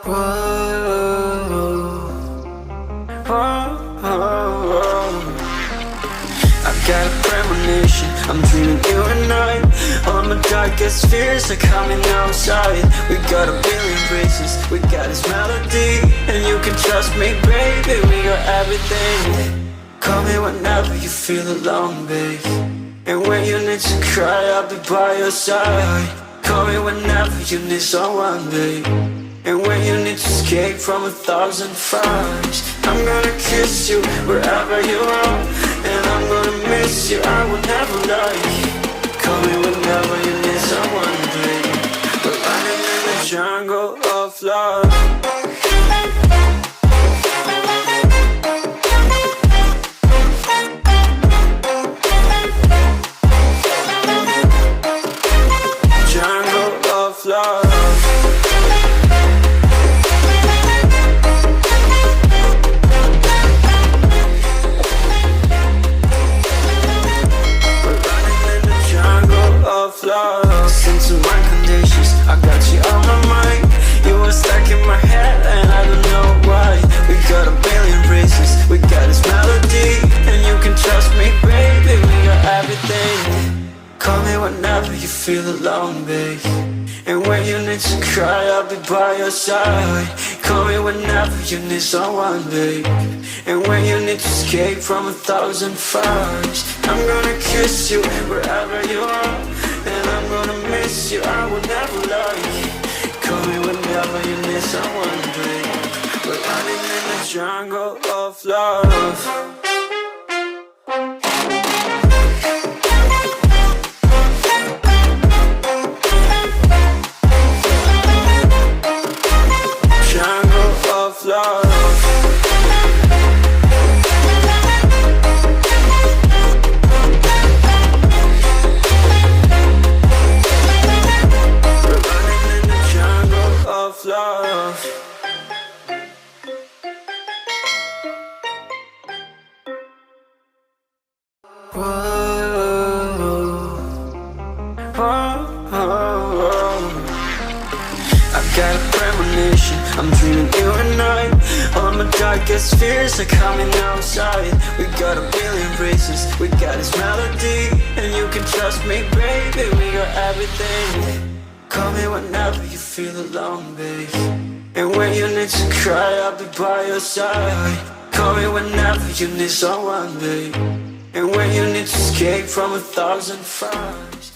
Whoa, whoa. I've got a premonition, I'm dreaming you and I. All my darkest fears are coming outside. We got a billion races, we got this melody. And you can trust me, baby, we got everything. Call me whenever you feel alone, babe. And when you need to cry, I'll be by your side. Call me whenever you need someone, babe. And when you need to escape from 1,000 fires, I'm gonna kiss you wherever you are. And I'm gonna miss you, I will never lie. Call me whenever you need someone, babe. We're running in the jungle of love. Listen to my conditions, I got you on my mind. You were stuck in my head and I don't know why. We got a billion races, we got this melody. And you can trust me, baby, we got everything. Call me whenever you feel alone, babe. And when you need to cry, I'll be by your side. Call me whenever you need someone, babe. And when you need to escape from 1,000 fires, I'm gonna kiss you wherever you are. And I'm gonna miss you, I will never lie. Call me whenever you need someone, babe. We're running in the jungle of love. I've got a premonition, I'm dreaming you and I. All my darkest fears are coming outside. We got a billion races, we got this melody. And you can trust me, baby, we got everything. Call me whenever you feel alone, babe. And when you need to cry, I'll be by your side. Call me whenever you need someone, babe. And when you need to escape from 1,000 fires.